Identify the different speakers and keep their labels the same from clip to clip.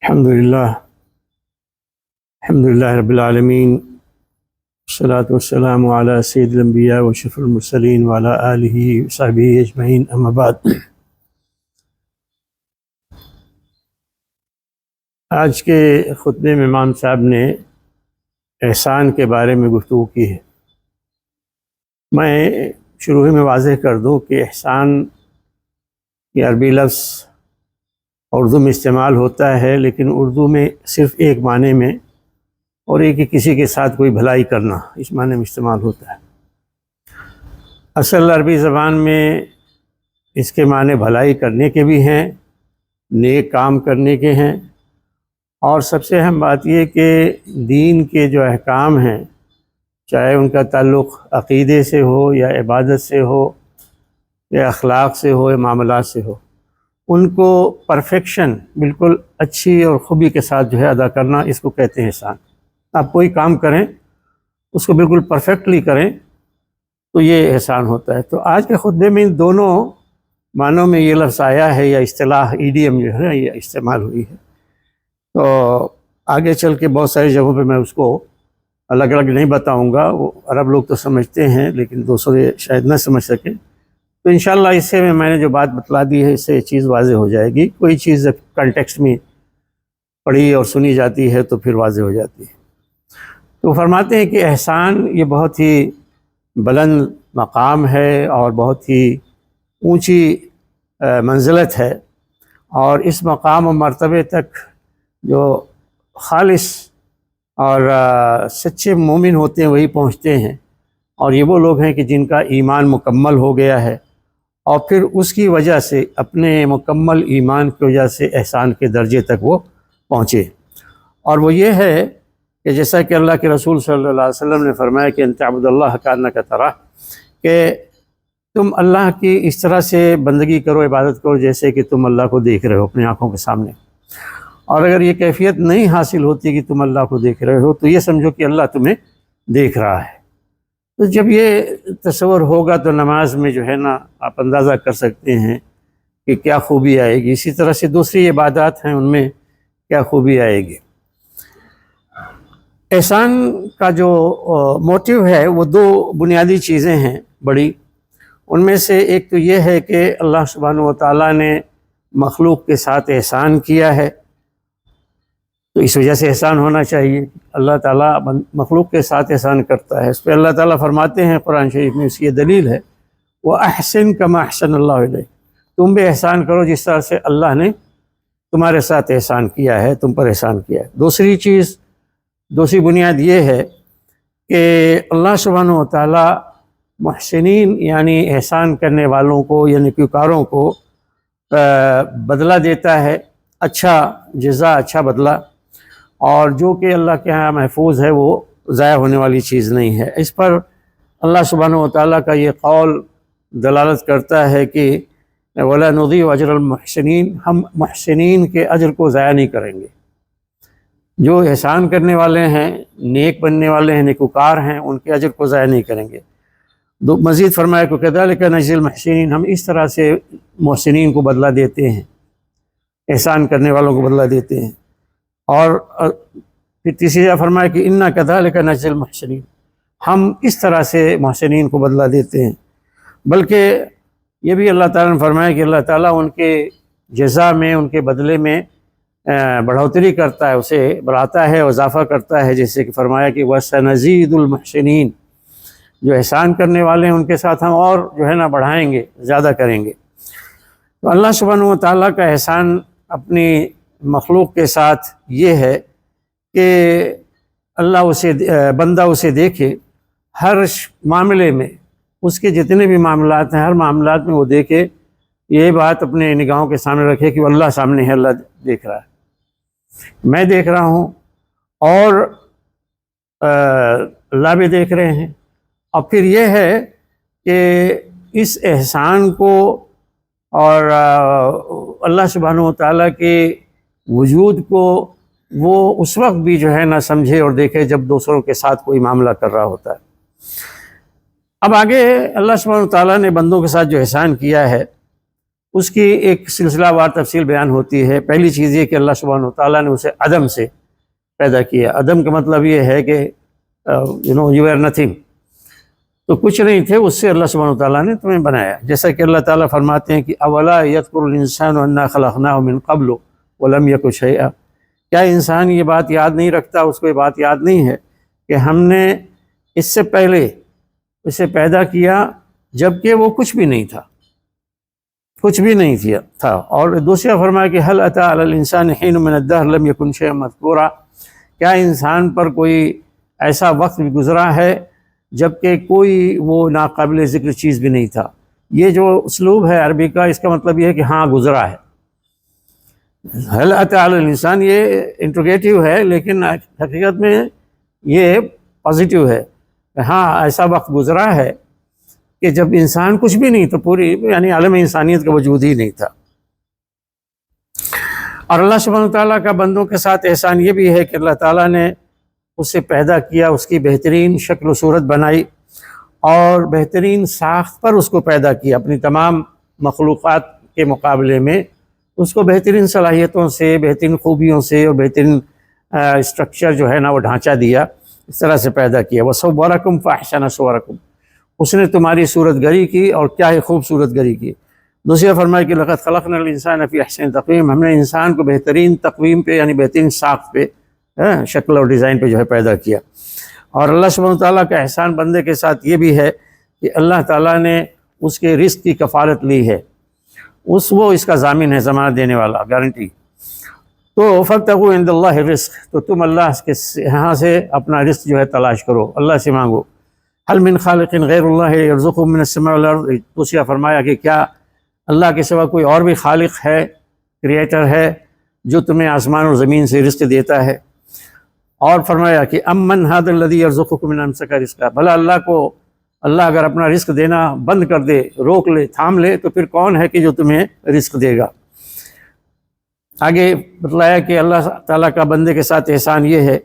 Speaker 1: الحمد للہ رب العالمین، والصلاة والسلام علی سید الانبیاء واشرف المرسلین وعلی آلہ وصحبہ اجمعین، اما بعد۔ آج کے خطبے میں امام صاحب نے احسان کے بارے میں گفتگو کی ہے۔ میں شروع میں واضح کر دوں کہ احسان یہ عربی لفظ اردو میں استعمال ہوتا ہے، لیکن اردو میں صرف ایک معنی میں، اور ایک کسی کے ساتھ کوئی بھلائی کرنا، اس معنی میں استعمال ہوتا ہے۔ اصل عربی زبان میں اس کے معنی بھلائی کرنے کے بھی ہیں، نیک کام کرنے کے ہیں، اور سب سے اہم بات یہ کہ دین کے جو احکام ہیں، چاہے ان کا تعلق عقیدے سے ہو یا عبادت سے ہو یا اخلاق سے ہو یا معاملات سے ہو، ان کو پرفیکشن بالکل اچھی اور خوبی کے ساتھ جو ہے ادا کرنا، اس کو کہتے ہیں احسان۔ آپ کوئی کام کریں اس کو بالکل پرفیکٹلی کریں تو یہ احسان ہوتا ہے۔ تو آج کے خطبے میں ان دونوں معنوں میں یہ لفظ آیا ہے، یا اصطلاح ایڈیم جو ہے یہ استعمال ہوئی ہے۔ تو آگے چل کے بہت ساری جگہوں پہ میں اس کو الگ الگ نہیں بتاؤں گا، وہ عرب لوگ تو سمجھتے ہیں لیکن دوسرے شاید نہ سمجھ سکیں۔ تو انشاءاللہ اس سے میں نے جو بات بتلا دی ہے، اس سے یہ چیز واضح ہو جائے گی۔ کوئی چیز کنٹیکسٹ میں پڑھی اور سنی جاتی ہے تو پھر واضح ہو جاتی ہے۔ تو فرماتے ہیں کہ احسان یہ بہت ہی بلند مقام ہے اور بہت ہی اونچی منزلت ہے، اور اس مقام و مرتبے تک جو خالص اور سچے مومن ہوتے ہیں وہی پہنچتے ہیں، اور یہ وہ لوگ ہیں کہ جن کا ایمان مکمل ہو گیا ہے، اور پھر اس کی وجہ سے اپنے مکمل ایمان کی وجہ سے احسان کے درجے تک وہ پہنچے۔ اور وہ یہ ہے کہ جیسا کہ اللہ کے رسول صلی اللہ علیہ وسلم نے فرمایا کہ انت عبد اللہ کانک تراہ، کہ تم اللہ کی اس طرح سے بندگی کرو، عبادت کرو جیسے کہ تم اللہ کو دیکھ رہے ہو اپنی آنکھوں کے سامنے۔ اور اگر یہ کیفیت نہیں حاصل ہوتی کہ تم اللہ کو دیکھ رہے ہو، تو یہ سمجھو کہ اللہ تمہیں دیکھ رہا ہے۔ تو جب یہ تصور ہوگا تو نماز میں جو ہے نا آپ اندازہ کر سکتے ہیں کہ کیا خوبی آئے گی۔ اسی طرح سے دوسری عبادات ہیں، ان میں کیا خوبی آئے گی۔ احسان کا جو موٹیو ہے وہ دو بنیادی چیزیں ہیں بڑی۔ ان میں سے ایک تو یہ ہے کہ اللہ سبحانہ و تعالیٰ نے مخلوق کے ساتھ احسان کیا ہے، تو اس وجہ سے احسان ہونا چاہیے۔ اللہ تعالیٰ مخلوق کے ساتھ احسان کرتا ہے۔ اس پہ اللہ تعالیٰ فرماتے ہیں قرآن شریف میں، اس کی یہ دلیل ہے، وَأَحْسِن كَمَا أَحْسَنَ اللَّهُ إِلَيْكَ، تم بھی احسان کرو جس طرح سے اللہ نے تمہارے ساتھ احسان کیا ہے، تم پر احسان کیا ہے۔ دوسری بنیاد یہ ہے کہ اللہ سبحانہ و تعالیٰ محسنین یعنی احسان کرنے والوں کو، یعنی نیکوکاروں کو بدلہ دیتا ہے، اچھا جزا، اچھا بدلہ، اور جو کہ اللہ کے ہاں محفوظ ہے وہ ضائع ہونے والی چیز نہیں ہے۔ اس پر اللہ سبحانہ و تعالیٰ کا یہ قول دلالت کرتا ہے کہ وَلَا نُضِيعُ أَجْرَ الْمُحْسِنِينَ، ہم محسنین کے اجر کو ضائع نہیں کریں گے۔ جو احسان کرنے والے ہیں، نیک بننے والے ہیں، نیکوکار ہیں، ان کے اجر کو ضائع نہیں کریں گے۔ مزید فرمایا کہ كَذَلِكَ نَجْزِي الْمُحْسِنِينَ، ہم اس طرح سے محسنین کو بدلہ دیتے ہیں، احسان کرنے والوں کو بدلہ دیتے ہیں۔ اور پھر تیسری جگہ فرمایا کہ اِنَّا كَذَلِكَ نَجْزِي الْمُحْسِنِينَ، ہم اس طرح سے محسنین کو بدلہ دیتے ہیں۔ بلکہ یہ بھی اللہ تعالیٰ نے فرمایا کہ اللہ تعالیٰ ان کے جزا میں، ان کے بدلے میں بڑھوتری کرتا ہے، اسے بڑھاتا ہے، اضافہ کرتا ہے، جیسے کہ فرمایا کہ وَسَنَزِيدُ الْمُحْسِنِينَ، جو احسان کرنے والے ہیں ان کے ساتھ ہم اور جو ہے نا بڑھائیں گے، زیادہ کریں گے۔ تو اللہ سبحانہ و تعالیٰ کا احسان اپنی مخلوق کے ساتھ یہ ہے کہ بندہ اسے دیکھے ہر معاملے میں، اس کے جتنے بھی معاملات ہیں ہر معاملات میں وہ دیکھے، یہ بات اپنے نگاہوں کے سامنے رکھے کہ وہ اللہ سامنے ہے، اللہ دیکھ رہا ہے، میں دیکھ رہا ہوں، اور اللہ بھی دیکھ رہے ہیں۔ اور پھر یہ ہے کہ اس احسان کو اور اللہ سبحانہ و تعالیٰ کے وجود کو وہ اس وقت بھی جو ہے نہ سمجھے اور دیکھے جب دوسروں کے ساتھ کوئی معاملہ کر رہا ہوتا ہے۔ اب آگے اللہ سبحانہ و تعالیٰ نے بندوں کے ساتھ جو احسان کیا ہے اس کی ایک سلسلہ وار تفصیل بیان ہوتی ہے۔ پہلی چیز یہ کہ اللہ سبحانہ و تعالیٰ نے اسے عدم سے پیدا کیا۔ عدم کا مطلب یہ ہے کہ یو آر نتھنگ، تو کچھ نہیں تھے، اس سے اللہ سبحانہ و تعالیٰ نے تمہیں بنایا۔ جیسا کہ اللہ تعالیٰ فرماتے ہیں کہ اولا یذکر الانسان انا خلقناه من قبل ولم یک شیئا، کیا انسان یہ بات یاد نہیں رکھتا، اس کو یہ بات یاد نہیں ہے کہ ہم نے اس سے پہلے اسے پیدا کیا جبکہ وہ کچھ بھی نہیں تھا، کچھ بھی نہیں تھا۔ اور دوسرا فرمایا کہ هل اتى على الانسان حين من الدهر لم يكن شيئا مذكورا، کیا انسان پر کوئی ایسا وقت بھی گزرا ہے جبکہ کوئی وہ ناقابل ذکر چیز بھی نہیں تھا۔ یہ جو اسلوب ہے عربی کا، اس کا مطلب یہ ہے کہ ہاں گزرا ہے۔ هل اتى على الانسان یہ انٹروگیٹو ہے، لیکن حقیقت میں یہ پازیٹیو ہے کہ ہاں ایسا وقت گزرا ہے کہ جب انسان کچھ بھی نہیں تو پوری یعنی عالم انسانیت کا وجود ہی نہیں تھا۔ اور اللہ سبحانہ تعالیٰ کا بندوں کے ساتھ احسان یہ بھی ہے کہ اللہ تعالیٰ نے اسے پیدا کیا، اس کی بہترین شکل و صورت بنائی اور بہترین ساخت پر اس کو پیدا کیا۔ اپنی تمام مخلوقات کے مقابلے میں اس کو بہترین صلاحیتوں سے، بہترین خوبیوں سے اور بہترین اسٹرکچر جو ہے نا وہ ڈھانچہ دیا، اس طرح سے پیدا کیا۔ وَصَوَّرَكُمْ فَأَحْسَنَ صُوَرَكُمْ، اس نے تمہاری صورت گری کی اور کیا ہی خوبصورت گری کی۔ دوسرا فرمایا کہ لَقَدْ خَلَقْنَا الْإِنسَانَ فِي أَحْسَنِ تَقْوِيمٍ، ہم نے انسان کو بہترین تقویم پہ یعنی بہترین ساخت پہ، شکل اور ڈیزائن پہ جو ہے پیدا کیا۔ اور اللہ سبحانہ تعالیٰ کا احسان بندے کے ساتھ یہ بھی ہے کہ اللہ تعالیٰ نے اس کے رزق کی کفالت لی ہے، وہ اس کا ضامن ہے، ضمانت دینے والا، گارنٹی۔ تو فَابْتَغُوا عِندَ اللَّهِ الرِّزْقَ، تو تم اللہ کے یہاں سے اپنا رزق جو ہے تلاش کرو، اللہ سے مانگو۔ هل من خالق غیر اللہ یرزقکم من السماء والارض، دوسرا فرمایا کہ کیا اللہ کے سوا کوئی اور بھی خالق ہے، کریٹر ہے جو تمہیں آسمان اور زمین سے رزق دیتا ہے؟ اور فرمایا کہ امن ھذا الذی یرزقکم من امسک رزقا، بھلا اللہ اگر اپنا رزق دینا بند کر دے، روک لے، تھام لے، تو پھر کون ہے کہ جو تمہیں رزق دے گا؟ آگے بتلایا کہ اللہ تعالیٰ کا بندے کے ساتھ احسان یہ ہے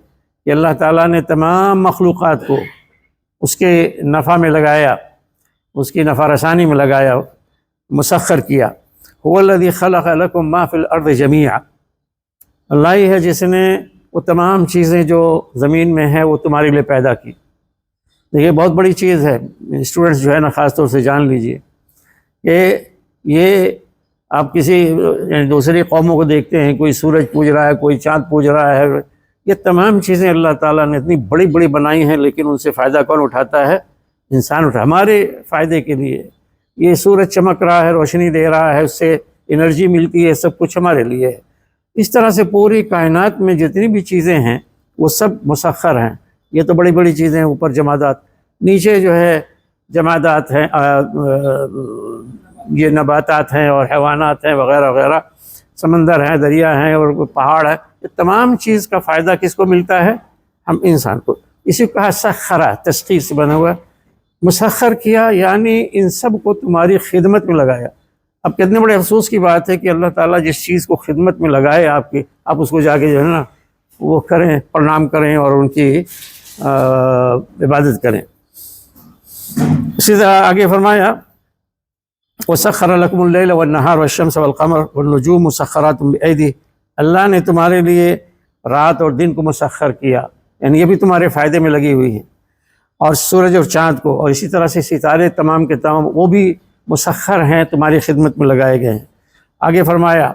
Speaker 1: کہ اللہ تعالیٰ نے تمام مخلوقات کو اس کے نفع میں لگایا، اس کی نفع رسانی میں لگایا، مسخر کیا۔ هو الذی خلق لکم ما فی الارض جمیعا، اللہ ہی ہے جس نے وہ تمام چیزیں جو زمین میں ہیں وہ تمہارے لیے پیدا کی۔ دیکھیے بہت بڑی چیز ہے، اسٹوڈنٹس جو ہے نا خاص طور سے جان لیجئے کہ یہ آپ کسی یعنی دوسری قوموں کو دیکھتے ہیں، کوئی سورج پوج رہا ہے، کوئی چاند پوج رہا ہے، یہ تمام چیزیں اللہ تعالیٰ نے اتنی بڑی بڑی بنائی ہیں، لیکن ان سے فائدہ کون اٹھاتا ہے؟ انسان ہمارے فائدے کے لیے۔ یہ سورج چمک رہا ہے، روشنی دے رہا ہے، اس سے انرجی ملتی ہے، سب کچھ ہمارے لیے ہے۔ اس طرح سے پوری کائنات میں جتنی بھی چیزیں ہیں وہ سب مسخر ہیں۔ یہ تو بڑی بڑی چیزیں ہیں، اوپر جمادات، نیچے جو ہے جمادات ہیں، یہ نباتات ہیں اور حیوانات ہیں وغیرہ وغیرہ، سمندر ہیں، دریا ہیں اور پہاڑ ہے۔ یہ تمام چیز کا فائدہ کس کو ملتا ہے؟ ہم انسان کو۔ اسی کو کہا سخرہ، تسخیر سے بنا ہوا، مسخر کیا یعنی ان سب کو تمہاری خدمت میں لگایا۔ اب کتنے بڑے افسوس کی بات ہے کہ اللہ تعالیٰ جس چیز کو خدمت میں لگائے آپ کی، آپ اس کو جا کے جو ہے نا وہ کریں، پرنام کریں اور ان کی عبادت کریں۔ اسی طرح آگے فرمایا وَسَخَّرَ لَكُمُ اللَّيْلَ وَالنَّهَارَ وَالشَّمْسَ وَالْقَمَرَ وَالنُّجُومُ مُسَخَّرَاتٌ بِأَيْدِهِ، اللہ نے تمہارے لیے رات اور دن کو مسخر کیا، یعنی یہ بھی تمہارے فائدے میں لگی ہوئی ہیں، اور سورج اور چاند کو، اور اسی طرح سے ستارے تمام کے تمام وہ بھی مسخر ہیں، تمہاری خدمت میں لگائے گئے ہیں۔ آگے فرمایا،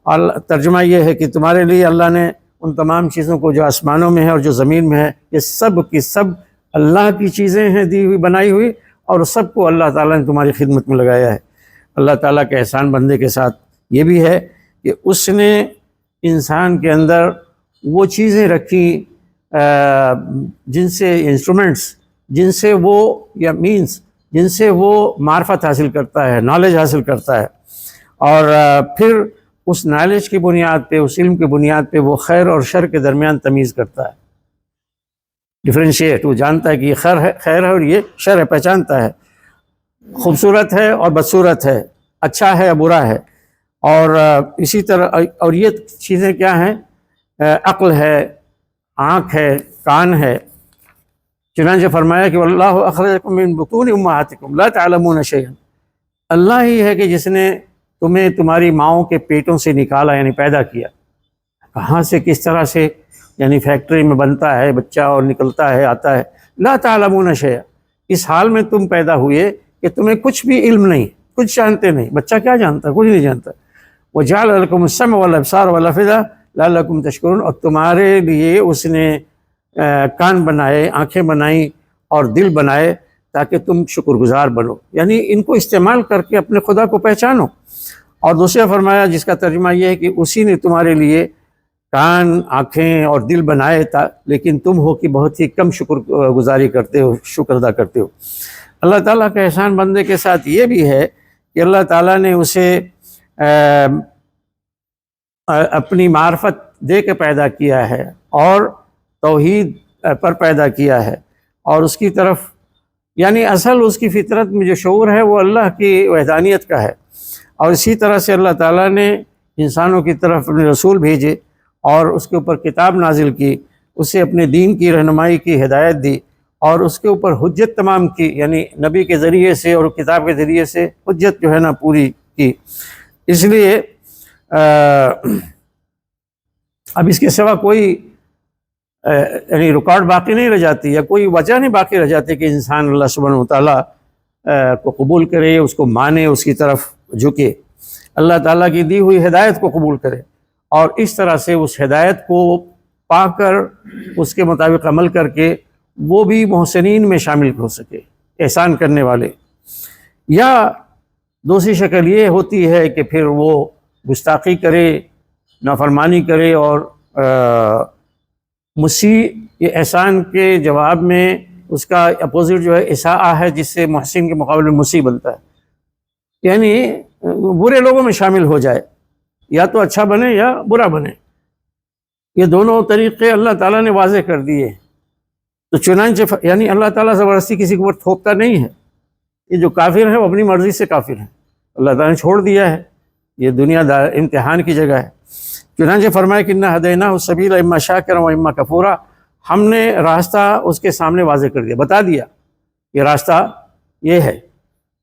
Speaker 1: اور ترجمہ یہ ہے کہ تمہارے لیے اللہ نے ان تمام چیزوں کو جو آسمانوں میں ہے اور جو زمین میں ہے، یہ سب کی سب اللہ کی چیزیں ہیں، دی ہوئی بنائی ہوئی، اور سب کو اللہ تعالیٰ نے تمہاری خدمت میں لگایا ہے۔ اللہ تعالیٰ کا احسان بندے کے ساتھ یہ بھی ہے کہ اس نے انسان کے اندر وہ چیزیں رکھی جن سے انسٹرومنٹس، جن سے وہ یا مینس جن سے وہ معرفت حاصل کرتا ہے، نالج حاصل کرتا ہے، اور پھر اس نالج کی بنیاد پہ، اس علم کی بنیاد پہ وہ خیر اور شر کے درمیان تمیز کرتا ہے، ڈفرینشیٹ، وہ جانتا ہے کہ یہ خیر ہے اور یہ شر ہے، پہچانتا ہے، خوبصورت ہے اور بدصورت ہے، اچھا ہے یا برا ہے۔ اور اسی طرح اور یہ چیزیں کیا ہیں؟ عقل ہے، آنکھ ہے، کان ہے۔ چنانچہ فرمایا کہ واللہ اخرجکم من بطون امہاتکم لا تعلمون شیئا، اللہ ہی ہے کہ جس نے تمہیں تمہاری ماؤں کے پیٹوں سے نکالا یعنی پیدا کیا، کہاں سے کس طرح سے، یعنی فیکٹری میں بنتا ہے بچہ اور نکلتا ہے آتا ہے، لا تعلمون شیئا، اس حال میں تم پیدا ہوئے کہ تمہیں کچھ بھی علم نہیں، کچھ جانتے نہیں، بچہ کیا جانتا، کچھ نہیں جانتا۔ وَجَعَلَ لَكُمُ السَّمْعَ وَالْأَبْصَارَ وَالْأَفْئِدَةَ لَعَلَّكُمْ تَشْكُرُونَ، اور تمہارے لیے اس نے کان بنائے، آنکھیں بنائیں اور دل بنائے تاکہ تم شکر گزار بنو، یعنی ان کو استعمال کر کے اپنے خدا کو پہچانو۔ اور دوسرا فرمایا جس کا ترجمہ یہ ہے کہ اسی نے تمہارے لیے کان، آنکھیں اور دل بنائے تھا، لیکن تم ہو کہ بہت ہی کم شکر گزاری کرتے ہو، شکر ادا کرتے ہو۔ اللہ تعالیٰ کا احسان بندے کے ساتھ یہ بھی ہے کہ اللہ تعالیٰ نے اسے اپنی معرفت دے کے پیدا کیا ہے اور توحید پر پیدا کیا ہے، اور اس کی طرف یعنی اصل اس کی فطرت میں جو شعور ہے وہ اللہ کی وحدانیت کا ہے، اور اسی طرح سے اللہ تعالیٰ نے انسانوں کی طرف اپنے رسول بھیجے اور اس کے اوپر کتاب نازل کی، اسے اپنے دین کی رہنمائی کی ہدایت دی اور اس کے اوپر حجت تمام کی، یعنی نبی کے ذریعے سے اور کتاب کے ذریعے سے حجت جو ہے نا پوری کی۔ اس لیے اب اس کے سوا کوئی یعنی ریکارڈ باقی نہیں رہ جاتی، یا کوئی وجہ نہیں باقی رہ جاتی کہ انسان اللہ سبحانہ وتعالیٰ کو قبول کرے، اس کو مانے، اس کی طرف جھکے، اللہ تعالیٰ کی دی ہوئی ہدایت کو قبول کرے، اور اس طرح سے اس ہدایت کو پا کر اس کے مطابق عمل کر کے وہ بھی محسنین میں شامل ہو سکے، احسان کرنے والے۔ یا دوسری شکل یہ ہوتی ہے کہ پھر وہ گستاخی کرے، نافرمانی کرے، اور مسیء احسان کے جواب میں اس کا اپوزٹ جو ہے اساءہ ہے، جس سے محسن کے مقابلے میں مسیء بنتا ہے، یعنی برے لوگوں میں شامل ہو جائے، یا تو اچھا بنے یا برا بنے۔ یہ دونوں طریقے اللہ تعالیٰ نے واضح کر دیے، تو چنانچہ یعنی اللہ تعالیٰ زبردستی کسی کے اوپر تھوپتا نہیں ہے۔ یہ جو کافر ہیں وہ اپنی مرضی سے کافر ہیں، اللہ تعالیٰ نے چھوڑ دیا ہے، یہ دنیا امتحان کی جگہ ہے۔ چنانچہ فرمایا کہ اِنَّا هَدَيْنَاهُ السَّبِيلَ إِمَّا شَاكِرًا وَإِمَّا كَفُورًا، ہم نے راستہ اس کے سامنے واضح کر دیا، بتا دیا یہ راستہ یہ ہے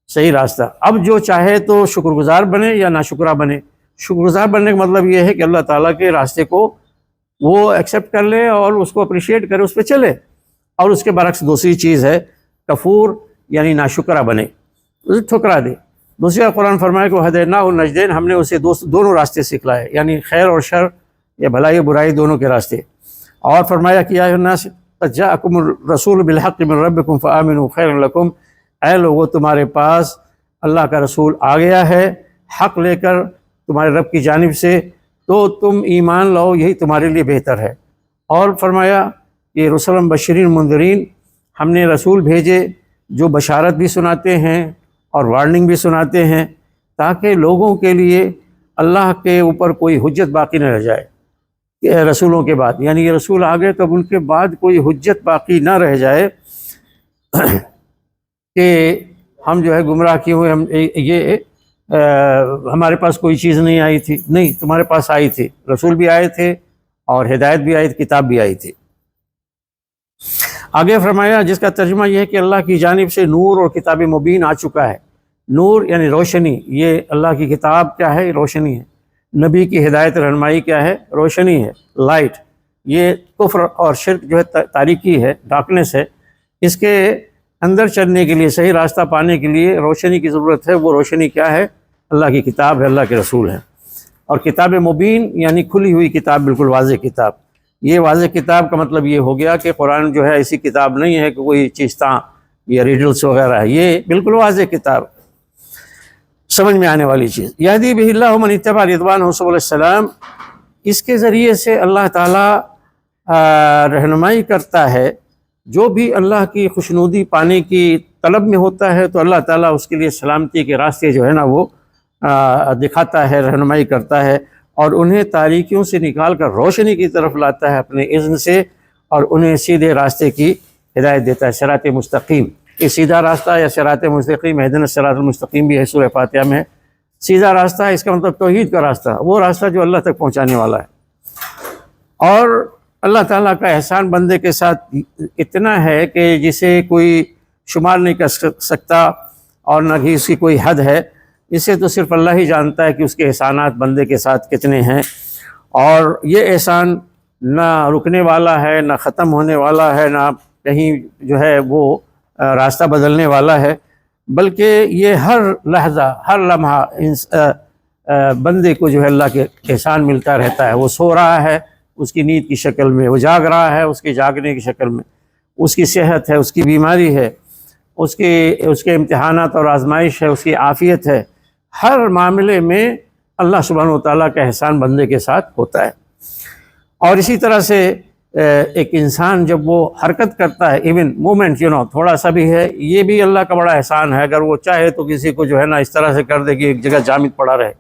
Speaker 1: صحیح راستہ۔ اب جو چاہے تو شکر گزار بنے یا ناشکرہ بنے۔ شکر گزار بننے کا مطلب یہ ہے کہ اللہ تعالیٰ کے راستے کو وہ ایکسیپٹ کر لے اور اس کو اپریشیٹ کرے، اس پہ چلے، اور اس کے برعکس دوسری چیز ہے کفور یعنی ناشکرہ بنے، اسے ٹھکرا دے۔ دوسری قرآن فرمایا کہ ہدیناہ النجدین، ہم نے اسے دونوں راستے سکھلائے، یعنی خیر اور شر یا بھلائی اور برائی دونوں کے راستے۔ اور فرمایا کہ یا ایھا الناس قد جاءکم الرسول بالحق من ربکم فآمنوا خیر لکم، اے لوگو تمہارے پاس اللہ کا رسول آ گیا ہے حق لے کر تمہارے رب کی جانب سے، تو تم ایمان لاؤ، یہی تمہارے لیے بہتر ہے۔ اور فرمایا کہ رسلا بشرین منذرین، ہم نے رسول بھیجے جو بشارت بھی سناتے ہیں اور وارننگ بھی سناتے ہیں، تاکہ لوگوں کے لیے اللہ کے اوپر کوئی حجت باقی نہ رہ جائے کہ رسولوں کے بعد، یعنی یہ رسول آ گئے تو اب ان کے بعد کوئی حجت باقی نہ رہ جائے کہ ہم جو ہے گمراہ کیے ہوئے، ہم یہ ہمارے پاس کوئی چیز نہیں آئی تھی۔ نہیں، تمہارے پاس آئی تھی، رسول بھی آئے تھے اور ہدایت بھی آئی تھی، کتاب بھی آئی تھی۔ آگے فرمایا جس کا ترجمہ یہ ہے کہ اللہ کی جانب سے نور اور کتاب مبین آ چکا ہے۔ نور یعنی روشنی، یہ اللہ کی کتاب کیا ہے؟ روشنی ہے۔ نبی کی ہدایت رہنمائی کیا ہے؟ روشنی ہے، لائٹ۔ یہ کفر اور شرک جو ہے تاریکی ہے، ڈارکنیس ہے، اس کے اندر چلنے کے لیے، صحیح راستہ پانے کے لیے روشنی کی ضرورت ہے۔ وہ روشنی کیا ہے؟ اللہ کی کتاب ہے، اللہ کے رسول ہیں۔ اور کتاب مبین یعنی کھلی ہوئی کتاب، بالکل واضح کتاب۔ یہ واضح کتاب کا مطلب یہ ہو گیا کہ قرآن جو ہے ایسی کتاب نہیں ہے کہ کوئی چیزتاں یا ریڈلس وغیرہ ہے، یہ بالکل واضح کتاب، سمجھ میں آنے والی چیز۔ یہدی بہ اللہ من اتبع رضوانہ سبل السلام، اس کے ذریعے سے اللہ تعالیٰ رہنمائی کرتا ہے، جو بھی اللہ کی خوشنودی پانے کی طلب میں ہوتا ہے تو اللہ تعالیٰ اس کے لیے سلامتی کے راستے جو ہے نا وہ دکھاتا ہے، رہنمائی کرتا ہے، اور انہیں تاریکیوں سے نکال کر روشنی کی طرف لاتا ہے اپنے اذن سے، اور انہیں سیدھے راستے کی ہدایت دیتا ہے، صراط مستقیم۔ یہ سیدھا راستہ یا صراط مستقیم، اہدنا الصراط المستقیم بھی ہے سورہ فاتحہ میں۔ سیدھا راستہ اس کا مطلب توحید کا راستہ، وہ راستہ جو اللہ تک پہنچانے والا ہے۔ اور اللہ تعالیٰ کا احسان بندے کے ساتھ اتنا ہے کہ جسے کوئی شمار نہیں کر سکتا، اور نہ ہی اس کی کوئی حد ہے۔ اسے تو صرف اللہ ہی جانتا ہے کہ اس کے احسانات بندے کے ساتھ کتنے ہیں، اور یہ احسان نہ رکنے والا ہے، نہ ختم ہونے والا ہے، نہ کہیں جو ہے وہ راستہ بدلنے والا ہے، بلکہ یہ ہر لحظہ ہر لمحہ بندے کو جو ہے اللہ کے احسان ملتا رہتا ہے۔ وہ سو رہا ہے اس کی نیند کی شکل میں، وہ جاگ رہا ہے اس کے جاگنے کی شکل میں، اس کی صحت ہے، اس کی بیماری ہے، اس کے امتحانات اور آزمائش ہے، اس کی عافیت ہے، ہر معاملے میں اللہ سبحانہ و تعالیٰ کا احسان بندے کے ساتھ ہوتا ہے۔ اور اسی طرح سے ایک انسان جب وہ حرکت کرتا ہے، ایون مومنٹ تھوڑا سا بھی ہے، یہ بھی اللہ کا بڑا احسان ہے۔ اگر وہ چاہے تو کسی کو جو ہے نا اس طرح سے کر دے کہ ایک جگہ جامد پڑا رہے،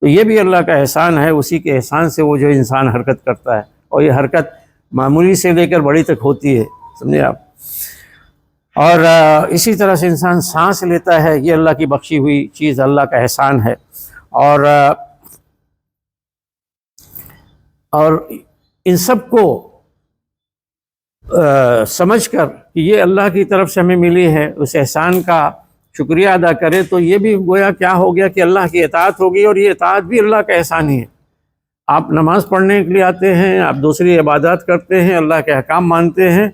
Speaker 1: تو یہ بھی اللہ کا احسان ہے۔ اسی کے احسان سے وہ جو انسان حرکت کرتا ہے، اور یہ حرکت معمولی سے لے کر بڑی تک ہوتی ہے، سمجھے آپ۔ اور اسی طرح سے انسان سانس لیتا ہے، یہ اللہ کی بخشی ہوئی چیز، اللہ کا احسان ہے۔ اور ان سب کو سمجھ کر کہ یہ اللہ کی طرف سے ہمیں ملی ہے، اس احسان کا شکریہ ادا کرے، تو یہ بھی گویا کیا ہو گیا کہ اللہ کی اطاعت ہوگی، اور یہ اطاعت بھی اللہ کا احسان ہی ہے۔ آپ نماز پڑھنے کے لیے آتے ہیں، آپ دوسری عبادات کرتے ہیں، اللہ کے احکام مانتے ہیں،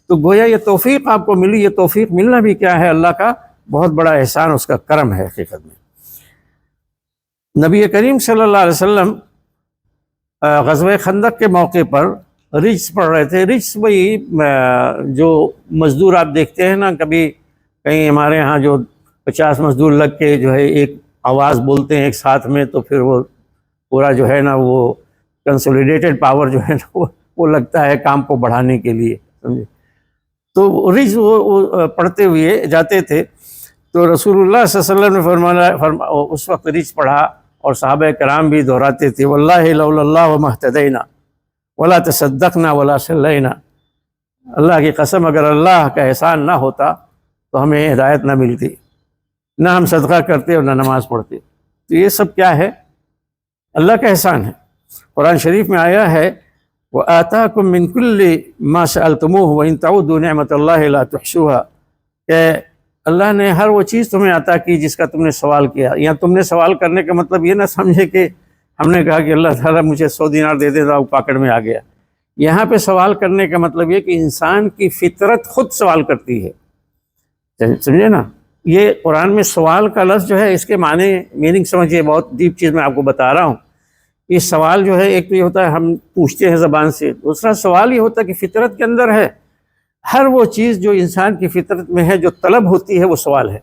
Speaker 1: تو گویا یہ توفیق آپ کو ملی۔ یہ توفیق ملنا بھی کیا ہے؟ اللہ کا بہت بڑا احسان، اس کا کرم ہے حقیقت میں۔ نبی کریم صلی اللہ علیہ وسلم غزوہ خندق کے موقع پر رجس پڑھ رہے تھے۔ رجس وہی جو مزدور آپ دیکھتے ہیں نا، کبھی کہیں ہمارے ہاں جو 50 مزدور لگ کے جو ہے ایک آواز بولتے ہیں ایک ساتھ میں، تو پھر وہ پورا جو ہے نا وہ کنسولیڈیٹڈ پاور جو ہے نا وہ لگتا ہے کام کو بڑھانے کے لیے، سمجھے۔ تو رجس وہ پڑھتے ہوئے جاتے تھے، تو رسول اللہ صلی اللہ علیہ وسلم نے اس وقت رجس پڑھا، اور صحابہ کرام بھی دہراتے تھے، واللہ لولا اللہ وما اہتدینا ولا تصدقنا ولا صلینا، اللہ کی قسم اگر اللہ کا احسان نہ ہوتا تو ہمیں ہدایت نہ ملتی، نہ ہم صدقہ کرتے اور نہ نماز پڑھتے۔ تو یہ سب کیا ہے؟ اللہ کا احسان ہے۔ قرآن شریف میں آیا ہے وَآتَاكُم مِّن كُلِّ مَا سَأَلْتُمُوهُ وَإِن تَعُدُّوا نِعْمَةَ اللَّهِ لَا تُحْصُوهَا، کہ اللہ نے ہر وہ چیز تمہیں عطا کی جس کا تم نے سوال کیا۔ یا تم نے سوال کرنے کا مطلب یہ نہ سمجھے کہ ہم نے کہا کہ اللہ تعالیٰ مجھے 100 دینار دے دے، تو پاکٹ میں آ گیا۔ یہاں پہ سوال کرنے کا مطلب یہ کہ انسان کی فطرت خود سوال کرتی ہے، سمجھے نا۔ یہ قرآن میں سوال کا لفظ جو ہے، اس کے میننگ سمجھیے، بہت ڈیپ چیز میں آپ کو بتا رہا ہوں۔ یہ سوال جو ہے، ایک تو یہ ہوتا ہے ہم پوچھتے ہیں زبان سے، دوسرا سوال یہ ہوتا ہے کہ فطرت کے اندر ہے۔ ہر وہ چیز جو انسان کی فطرت میں ہے، جو طلب ہوتی ہے، وہ سوال ہے۔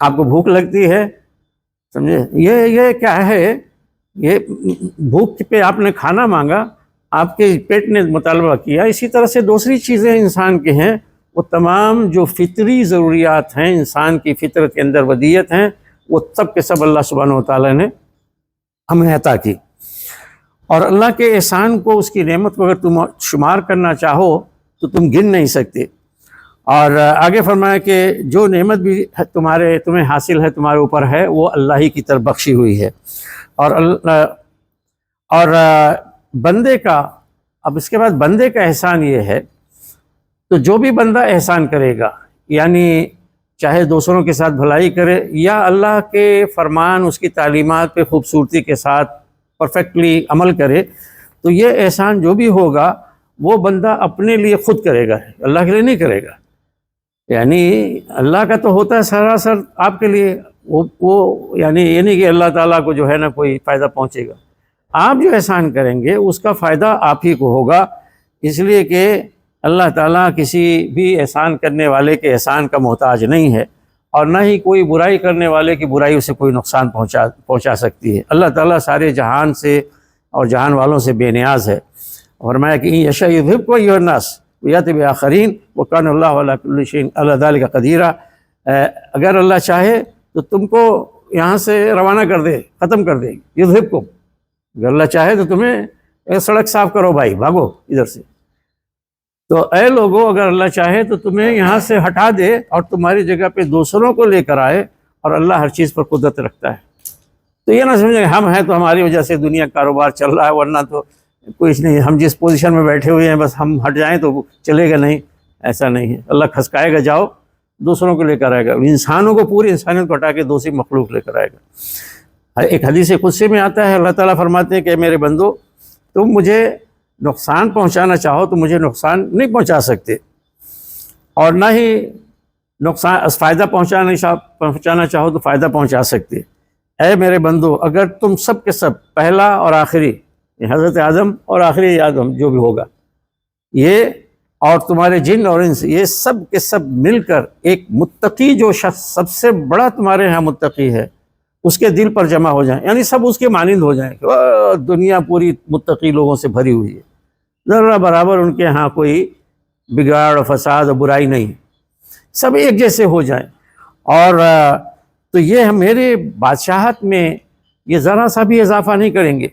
Speaker 1: آپ کو بھوک لگتی ہے، سمجھے، یہ کیا ہے؟ یہ بھوک پہ آپ نے کھانا مانگا، آپ کے پیٹ نے مطالبہ کیا۔ اسی طرح سے دوسری چیزیں انسان کے ہیں، وہ تمام جو فطری ضروریات ہیں، انسان کی فطرت کے اندر ودیت ہیں، وہ سب کے سب اللہ سبحانہ و تعالیٰ نے ہمیں عطا کی۔ اور اللہ کے احسان کو، اس کی نعمت کو اگر تم شمار کرنا چاہو تو تم گن نہیں سکتے۔ اور آگے فرمایا کہ جو نعمت بھی تمہیں حاصل ہے، تمہارے اوپر ہے، وہ اللہ ہی کی طرف بخشی ہوئی ہے۔ اور بندے کا، اب اس کے بعد بندے کا احسان یہ ہے، تو جو بھی بندہ احسان کرے گا، یعنی چاہے دوسروں کے ساتھ بھلائی کرے، یا اللہ کے فرمان، اس کی تعلیمات پہ خوبصورتی کے ساتھ پرفیکٹلی عمل کرے، تو یہ احسان جو بھی ہوگا وہ بندہ اپنے لیے خود کرے گا، اللہ کے لیے نہیں کرے گا۔ یعنی اللہ کا تو ہوتا ہے سراسر آپ کے لیے، وہ یعنی یہ نہیں کہ اللہ تعالیٰ کو جو ہے نا کوئی فائدہ پہنچے گا۔ آپ جو احسان کریں گے اس کا فائدہ آپ ہی کو ہوگا، اس لیے کہ اللہ تعالیٰ کسی بھی احسان کرنے والے کے احسان کا محتاج نہیں ہے، اور نہ ہی کوئی برائی کرنے والے کی برائی اسے کوئی نقصان پہنچا سکتی ہے۔ اللہ تعالیٰ سارے جہان سے اور جہان والوں سے بے نیاز ہے۔ فرمایا کہ یشاء یذھبکم ایھا الناس ویأتی بآخرین وکان اللہ علی کل شیء علی ذلک قدیر۔ اگر اللہ چاہے تو تم کو یہاں سے روانہ کر دے، ختم کر دے، یذھبکم، اگر اللہ چاہے تو تمہیں سڑک صاف کرو بھائی، بھاگو ادھر سے۔ تو اے لوگوں، اگر اللہ چاہے تو تمہیں یہاں سے ہٹا دے اور تمہاری جگہ پہ دوسروں کو لے کر آئے، اور اللہ ہر چیز پر قدرت رکھتا ہے۔ تو یہ نہ سمجھیں ہم ہیں تو ہماری وجہ سے دنیا کاروبار چل رہا ہے، ورنہ تو کچھ نہیں، ہم جس پوزیشن میں بیٹھے ہوئے ہیں بس ہم ہٹ جائیں تو چلے گا نہیں، ایسا نہیں ہے۔ اللہ کھسکائے گا، جاؤ، دوسروں کو لے کر آئے گا، انسانوں کو، پوری انسانیت کو ہٹا کے دوسری مخلوق لے کر آئے گا۔ ایک حدیث قدسی میں آتا ہے، اللہ تعالیٰ فرماتے ہیں کہ میرے بندو، تم مجھے نقصان پہنچانا چاہو تو مجھے نقصان نہیں پہنچا سکتے، اور نہ ہی نقصان فائدہ پہنچانا چاہو تو فائدہ پہنچا سکتے۔ اے میرے بندو، اگر تم سب کے سب، پہلا اور آخری، حضرت آدم اور آخری آدم جو بھی ہوگا، یہ اور تمہارے جن اور انس، یہ سب کے سب مل کر ایک متقی جو شخص سب سے بڑا تمہارے ہاں متقی ہے، اس کے دل پر جمع ہو جائیں، یعنی سب اس کے مانند ہو جائیں کہ دنیا پوری متقی لوگوں سے بھری ہوئی ہے، ذرہ برابر ان کے ہاں کوئی بگاڑ اور فساد اور برائی نہیں، سب ایک جیسے ہو جائیں۔ اور تو یہ میرے بادشاہت میں یہ ذرا سا بھی اضافہ نہیں کریں گے،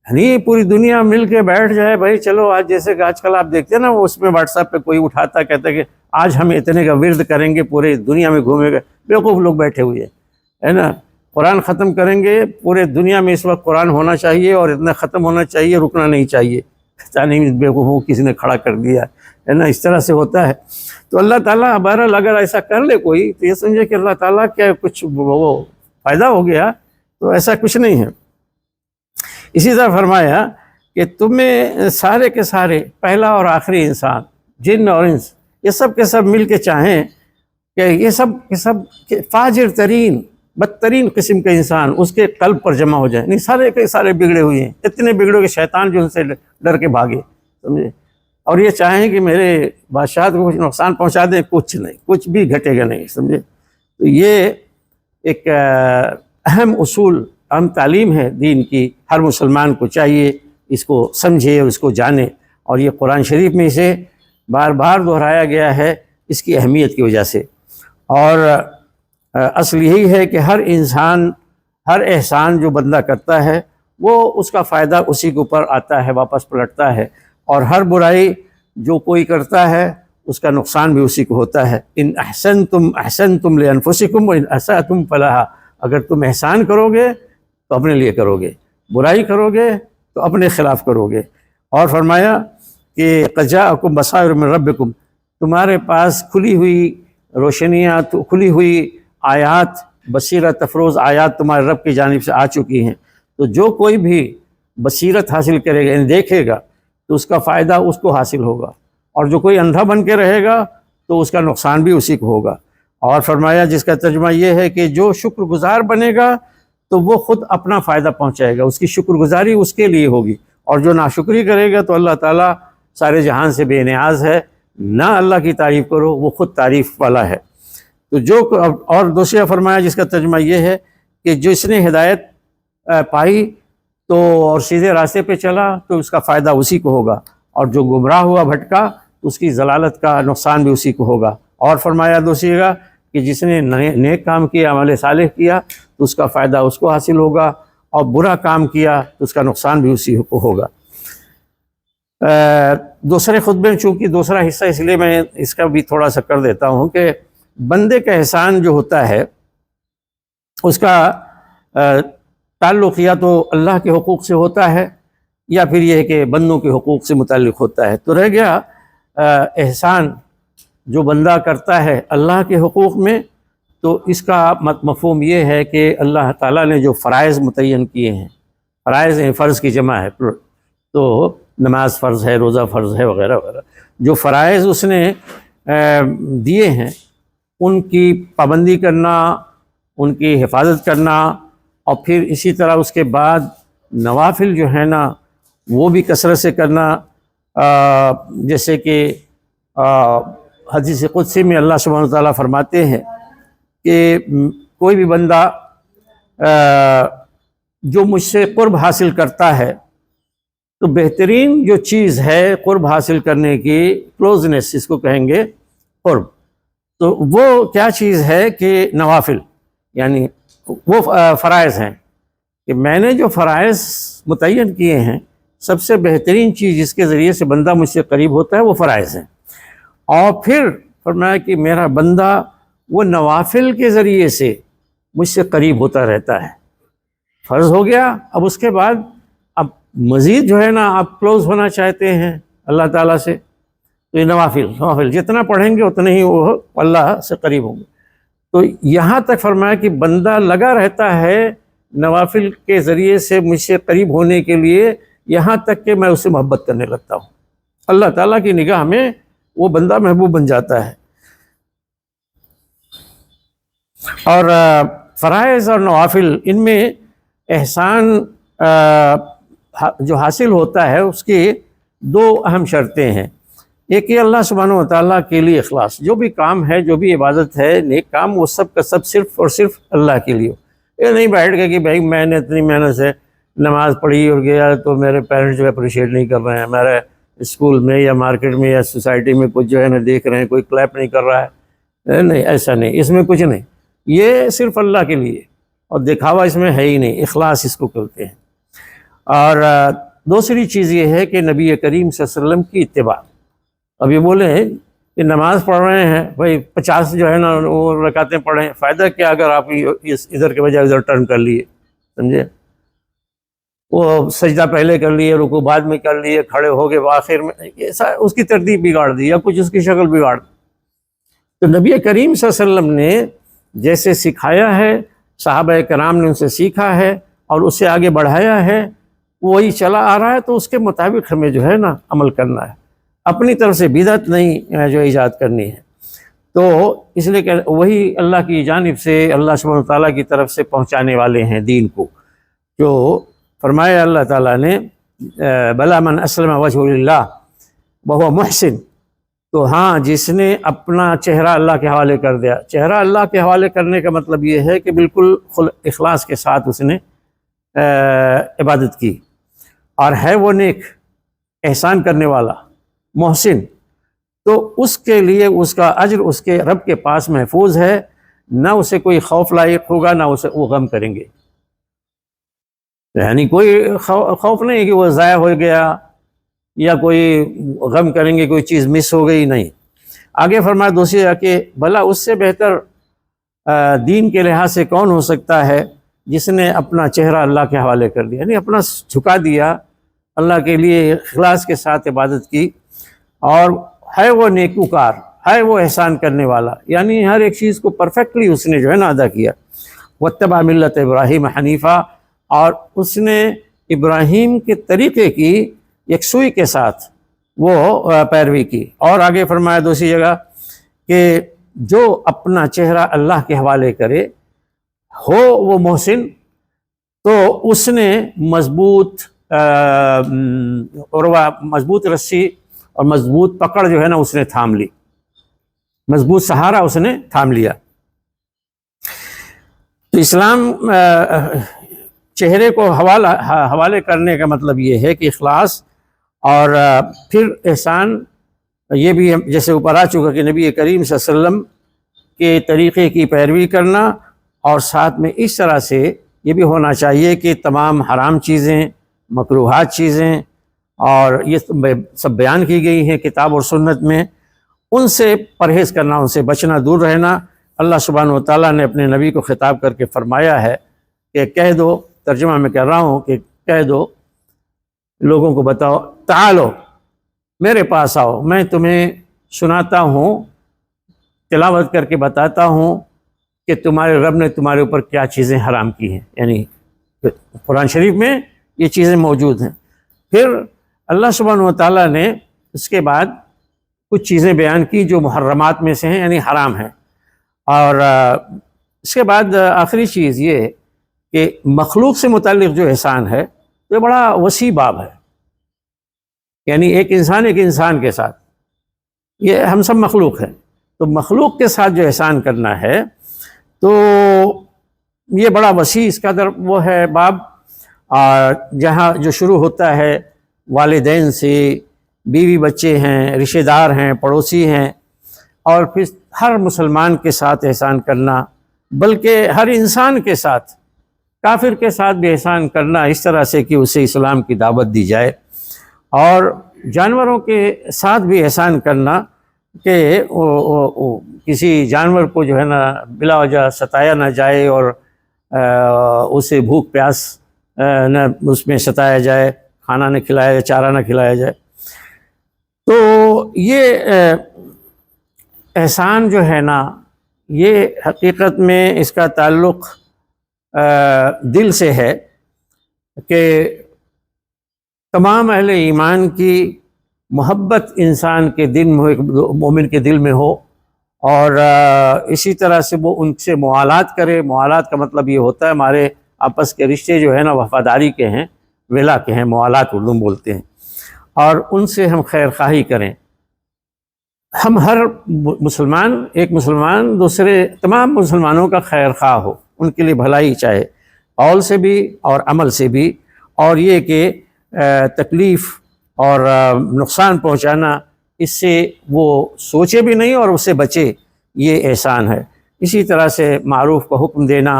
Speaker 1: یعنی پوری دنیا مل کے بیٹھ جائے، بھائی چلو آج، جیسے کہ آج کل آپ دیکھتے ہیں نا، اس میں واٹس ایپ پہ کوئی اٹھاتا کہتا ہے کہ آج ہم اتنے کا ورد کریں گے، پورے دنیا میں گھومے گا، بیوقوف لوگ بیٹھے ہوئے ہے نا، قرآن ختم کریں گے، پورے دنیا میں اس وقت قرآن ہونا چاہیے اور اتنا ختم ہونا چاہیے، رکنا نہیں چاہیے، پتہ نہیں بیوقوفوں کسی نے کھڑا کر دیا ہے نا، اس طرح سے ہوتا ہے۔ تو اللہ تعالیٰ بہرحال اگر ایسا کر لے کوئی تو یہ سمجھے کہ اللہ تعالیٰ کیا کچھ وہ فائدہ ہو گیا، تو ایسا کچھ نہیں ہے۔ اسی طرح فرمایا کہ تمہیں سارے کے سارے، پہلا اور آخری انسان، جن اور انس، یہ سب کے سب مل کے چاہیں کہ یہ سب کے سب فاجر ترین، بدترین قسم کے انسان اس کے قلب پر جمع ہو جائیں، نہیں سارے کے سارے بگڑے ہوئے ہیں، اتنے بگڑے کہ شیطان جو ان سے ڈر کے بھاگے، سمجھے، اور یہ چاہیں کہ میرے بادشاہت کو کچھ نقصان پہنچا دیں، کچھ نہیں، کچھ بھی گھٹے گا نہیں، سمجھے۔ تو یہ ایک اہم اصول، اہم تعلیم ہے دین کی، ہر مسلمان کو چاہیے اس کو سمجھے اور اس کو جانے، اور یہ قرآن شریف میں اسے بار بار دہرایا گیا ہے اس کی اہمیت کی وجہ سے۔ اور اصل یہی ہے کہ ہر انسان، ہر احسان جو بندہ کرتا ہے وہ اس کا فائدہ اسی کے اوپر آتا ہے، واپس پلٹتا ہے، اور ہر برائی جو کوئی کرتا ہے اس کا نقصان بھی اسی کو ہوتا ہے۔ ان احسنتم احسنتم لانفسکم وان اسأتم فلہا، اگر تم احسان کرو گے تو اپنے لیے کرو گے، برائی کرو گے تو اپنے خلاف کرو گے۔ اور فرمایا کہ قد جاءکم بصائر من ربکم، تمہارے پاس کھلی ہوئی روشنیاں، کھلی ہوئی آیات، بصیرت افروز آیات تمہارے رب کی جانب سے آ چکی ہیں، تو جو کوئی بھی بصیرت حاصل کرے گا، یعنی دیکھے گا، تو اس کا فائدہ اس کو حاصل ہوگا، اور جو کوئی اندھا بن کے رہے گا تو اس کا نقصان بھی اسی کو ہوگا۔ اور فرمایا جس کا ترجمہ یہ ہے کہ جو شکر گزار بنے گا تو وہ خود اپنا فائدہ پہنچائے گا، اس کی شکر گزاری اس کے لیے ہوگی، اور جو ناشکری کرے گا تو اللہ تعالیٰ سارے جہان سے بے نیاز ہے، نہ اللہ کی تعریف کرو، وہ خود تعریف والا ہے۔ تو جو، اور دوسرا فرمایا جس کا ترجمہ یہ ہے کہ جس نے ہدایت پائی تو اور سیدھے راستے پہ چلا تو اس کا فائدہ اسی کو ہوگا، اور جو گمراہ ہوا، بھٹکا، تو اس کی ضلالت کا نقصان بھی اسی کو ہوگا۔ اور فرمایا دوسری جگہ کہ جس نے نیک کام کیا، عمل صالح کیا، تو اس کا فائدہ اس کو حاصل ہوگا، اور برا کام کیا تو اس کا نقصان بھی اسی کو ہوگا۔ دوسرے خطبے میں چونکہ دوسرا حصہ، اس لیے میں اس کا بھی تھوڑا سا کر دیتا ہوں کہ بندے کا احسان جو ہوتا ہے اس کا تعلق یا تو اللہ کے حقوق سے ہوتا ہے، یا پھر یہ ہے کہ بندوں کے حقوق سے متعلق ہوتا ہے۔ تو رہ گیا احسان جو بندہ کرتا ہے اللہ کے حقوق میں، تو اس کا مفہوم یہ ہے کہ اللہ تعالیٰ نے جو فرائض متعین کیے ہیں، فرائض فرض کی جمع ہے، تو نماز فرض ہے، روزہ فرض ہے، وغیرہ وغیرہ، جو فرائض اس نے دیے ہیں ان کی پابندی کرنا، ان کی حفاظت کرنا، اور پھر اسی طرح اس کے بعد نوافل جو ہے نا وہ بھی کثرت سے کرنا، جیسے کہ حدیث قدسی میں اللہ سبحانہ وتعالیٰ فرماتے ہیں کہ کوئی بھی بندہ جو مجھ سے قرب حاصل کرتا ہے، تو بہترین جو چیز ہے قرب حاصل کرنے کی، کلوزنس اس کو کہیں گے، قرب، تو وہ کیا چیز ہے کہ نوافل، یعنی وہ فرائض ہیں کہ میں نے جو فرائض متعین کیے ہیں، سب سے بہترین چیز جس کے ذریعے سے بندہ مجھ سے قریب ہوتا ہے وہ فرائض ہیں۔ اور پھر فرمایا کہ میرا بندہ وہ نوافل کے ذریعے سے مجھ سے قریب ہوتا رہتا ہے۔ فرض ہو گیا، اب اس کے بعد اب مزید جو ہے نا آپ کلوز ہونا چاہتے ہیں اللہ تعالیٰ سے، تو یہ نوافل جتنا پڑھیں گے اتنے ہی وہ اللہ سے قریب ہوں گے۔ تو یہاں تک فرمایا کہ بندہ لگا رہتا ہے نوافل کے ذریعے سے مجھ سے قریب ہونے کے لیے، یہاں تک کہ میں اس سے محبت کرنے لگتا ہوں۔ اللہ تعالیٰ کی نگاہ میں وہ بندہ محبوب بن جاتا ہے۔ اور فرائض اور نوافل، ان میں احسان جو حاصل ہوتا ہے اس کی دو اہم شرطیں ہیں۔ ایک یہ اللہ سبحانہ و تعالیٰ کے لیے اخلاص، جو بھی کام ہے، جو بھی عبادت ہے، نیک کام، وہ سب کا سب صرف اور صرف اللہ کے لیے ہو۔ یہ نہیں بیٹھ گیا کہ بھائی میں نے اتنی محنت سے نماز پڑھی اور گیا تو میرے پیرنٹس جو اپریشیٹ نہیں کر رہے ہیں، میرے اسکول میں یا مارکیٹ میں یا سوسائٹی میں کچھ جو ہے نا دیکھ رہے ہیں، کوئی کلیپ نہیں کر رہا ہے۔ نہیں، ایسا نہیں، اس میں کچھ نہیں، یہ صرف اللہ کے لیے، اور دکھاوا اس میں ہے ہی نہیں، اخلاص اس کو کہتے ہیں۔ اور دوسری چیز یہ ہے کہ نبی کریم صلی اللہ علیہ وسلم کی اتباع۔ اب یہ بولے کہ نماز پڑھ رہے ہیں بھائی 50 جو ہے نا وہ رکعتیں پڑھیں، فائدہ کیا اگر آپ ادھر کے بجائے ادھر ٹرن کر لیے، سمجھے؟ وہ سجدہ پہلے کر لیے، رکوع بعد میں کر لیے، کھڑے ہو گئے آخر میں، ایسا اس کی ترتیب بگاڑ دی یا کچھ اس کی شکل بگاڑ دی۔ تو نبی کریم صلی اللہ علیہ وسلم نے جیسے سکھایا ہے، صحابہ کرام نے ان سے سیکھا ہے اور اسے آگے بڑھایا ہے، وہی چلا آ رہا ہے، تو اس کے مطابق ہمیں جو ہے نا عمل کرنا ہے، اپنی طرف سے بدعت نہیں جو ایجاد کرنی ہے۔ تو اس لیے کہ وہی اللہ کی جانب سے، اللہ سبحانہ تعالیٰ کی طرف سے پہنچانے والے ہیں دین کو۔ جو فرمایا اللہ تعالیٰ نے بلا من اسلم وجہ للہ وہو محسن، تو ہاں جس نے اپنا چہرہ اللہ کے حوالے کر دیا۔ چہرہ اللہ کے حوالے کرنے کا مطلب یہ ہے کہ بالکل اخلاص کے ساتھ اس نے عبادت کی، اور ہے وہ نیک، احسان کرنے والا، محسن، تو اس کے لیے اس کا اجر اس کے رب کے پاس محفوظ ہے، نہ اسے کوئی خوف لاحق ہوگا، نہ اسے وہ غم کریں گے۔ یعنی کوئی خوف نہیں کہ وہ ضائع ہو گیا یا کوئی غم کریں گے کوئی چیز مس ہو گئی، نہیں۔ آگے فرمایا دوسری کہ بھلا اس سے بہتر دین کے لحاظ سے کون ہو سکتا ہے جس نے اپنا چہرہ اللہ کے حوالے کر دیا، یعنی اپنا جھکا دیا، اللہ کے لیے اخلاص کے ساتھ عبادت کی، اور ہے وہ نیکوکار، ہے وہ احسان کرنے والا، یعنی ہر ایک چیز کو پرفیکٹلی اس نے جو ہے نا ادا کیا۔ واتبع ملت ابراہیم حنیفہ، اور اس نے ابراہیم کے طریقے کی یکسوئی کے ساتھ وہ پیروی کی۔ اور آگے فرمایا دوسری جگہ کہ جو اپنا چہرہ اللہ کے حوالے کرے ہو وہ محسن، تو اس نے مضبوط مضبوط رسی اور مضبوط پکڑ جو ہے نا اس نے تھام لی، مضبوط سہارا اس نے تھام لیا۔ تو اسلام چہرے کو حوالے کرنے کا مطلب یہ ہے کہ اخلاص، اور پھر احسان یہ بھی جیسے اوپر آ چکا کہ نبی کریم صلی اللہ علیہ وسلم کے طریقے کی پیروی کرنا، اور ساتھ میں اس طرح سے یہ بھی ہونا چاہیے کہ تمام حرام چیزیں، مکروہات چیزیں، اور یہ سب بیان کی گئی ہیں کتاب اور سنت میں، ان سے پرہیز کرنا، ان سے بچنا، دور رہنا۔ اللہ سبحانہ و تعالیٰ نے اپنے نبی کو خطاب کر کے فرمایا ہے کہ کہہ دو، ترجمہ میں کر رہا ہوں کہ کہہ دو، لوگوں کو بتاؤ، تعالو میرے پاس آؤ، میں تمہیں سناتا ہوں، تلاوت کر کے بتاتا ہوں کہ تمہارے رب نے تمہارے اوپر کیا چیزیں حرام کی ہیں، یعنی قرآن شریف میں یہ چیزیں موجود ہیں۔ پھر اللہ سبحانہ و تعالیٰ نے اس کے بعد کچھ چیزیں بیان کی جو محرمات میں سے ہیں، یعنی حرام ہیں، اور اس کے بعد آخری چیز یہ کہ مخلوق سے متعلق جو احسان ہے یہ بڑا وسیع باب ہے، یعنی ایک انسان کے ساتھ، یہ ہم سب مخلوق ہیں، تو مخلوق کے ساتھ جو احسان کرنا ہے تو یہ بڑا وسیع اس کا در وہ ہے باب، جہاں جو شروع ہوتا ہے والدین سے، بیوی بچے ہیں، رشتہ دار ہیں، پڑوسی ہیں، اور پھر ہر مسلمان کے ساتھ احسان کرنا، بلکہ ہر انسان کے ساتھ، کافر کے ساتھ بھی احسان کرنا اس طرح سے کہ اسے اسلام کی دعوت دی جائے، اور جانوروں کے ساتھ بھی احسان کرنا کہ کسی جانور کو جو ہے نا بلا وجہ ستایا نہ جائے، اور اسے بھوک پیاس نہ اس میں ستایا جائے، کھانا نہ کھلایا جائے، چارہ نہ کھلایا جائے۔ تو یہ احسان جو ہے نا، یہ حقیقت میں اس کا تعلق دل سے ہے کہ تمام اہل ایمان کی محبت انسان کے دل میں، مومن کے دل میں ہو، اور اسی طرح سے وہ ان سے موالات کرے۔ موالات کا مطلب یہ ہوتا ہے ہمارے آپس کے رشتے جو ہے نا وفاداری کے ہیں، ولا کے ہیں، موالات اردو میں بولتے ہیں، اور ان سے ہم خیر خواہی کریں۔ ہم ہر مسلمان، ایک مسلمان دوسرے تمام مسلمانوں کا خیر خواہ ہو، ان کے لیے بھلائی چاہے، قول سے بھی اور عمل سے بھی، اور یہ کہ تکلیف اور نقصان پہنچانا اس سے وہ سوچے بھی نہیں اور اس سے بچے، یہ احسان ہے۔ اسی طرح سے معروف کا حکم دینا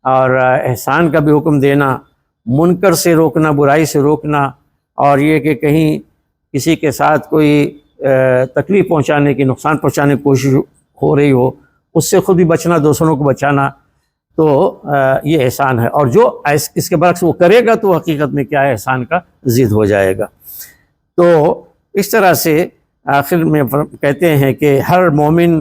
Speaker 1: اور احسان کا بھی حکم دینا، منکر سے روکنا، برائی سے روکنا، اور یہ کہ کہیں کسی کے ساتھ کوئی تکلیف پہنچانے کی، نقصان پہنچانے کی کوشش ہو رہی ہو، اس سے خود بھی بچنا، دوسروں کو بچانا، تو یہ احسان ہے۔ اور جو اس کے برعکس وہ کرے گا تو حقیقت میں کیا ہے، احسان کا ضد ہو جائے گا۔ تو اس طرح سے آخر میں کہتے ہیں کہ ہر مومن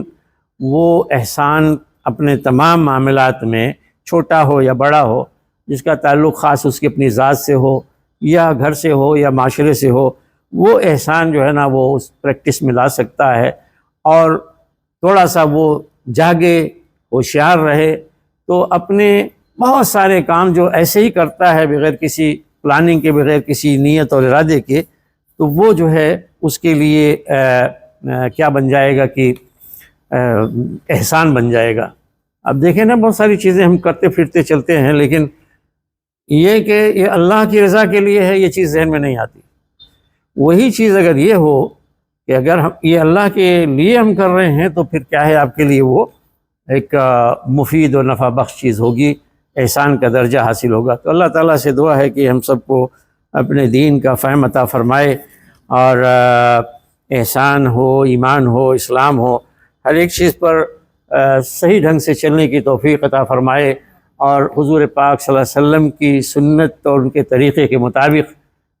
Speaker 1: وہ احسان اپنے تمام معاملات میں، چھوٹا ہو یا بڑا ہو، جس کا تعلق خاص اس کی اپنی ذات سے ہو یا گھر سے ہو یا معاشرے سے ہو، وہ احسان جو ہے نا وہ اس پریکٹس میں لا سکتا ہے، اور تھوڑا سا وہ جاگے، ہوشیار رہے، تو اپنے بہت سارے کام جو ایسے ہی کرتا ہے بغیر کسی پلاننگ کے، بغیر کسی نیت اور ارادے کے، تو وہ جو ہے اس کے لیے کیا بن جائے گا کہ احسان بن جائے گا۔ اب دیکھیں نا، بہت ساری چیزیں ہم کرتے پھرتے چلتے ہیں، لیکن یہ کہ یہ اللہ کی رضا کے لیے ہے، یہ چیز ذہن میں نہیں آتی۔ وہی چیز اگر یہ ہو کہ اگر ہم یہ اللہ کے لیے ہم کر رہے ہیں، تو پھر کیا ہے، آپ کے لیے وہ ایک مفید و نفع بخش چیز ہوگی، احسان کا درجہ حاصل ہوگا۔ تو اللہ تعالیٰ سے دعا ہے کہ ہم سب کو اپنے دین کا فہم عطا فرمائے، اور احسان ہو، ایمان ہو، اسلام ہو، ہر ایک چیز پر صحیح ڈھنگ سے چلنے کی توفیق عطا فرمائے، اور حضور پاک صلی اللہ علیہ وسلم کی سنت اور ان کے طریقے کے مطابق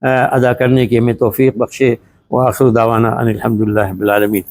Speaker 1: ادا کرنے کی ہمیں توفیق بخشے۔ وآخر دعوانا ان الحمد للہ رب العالمین۔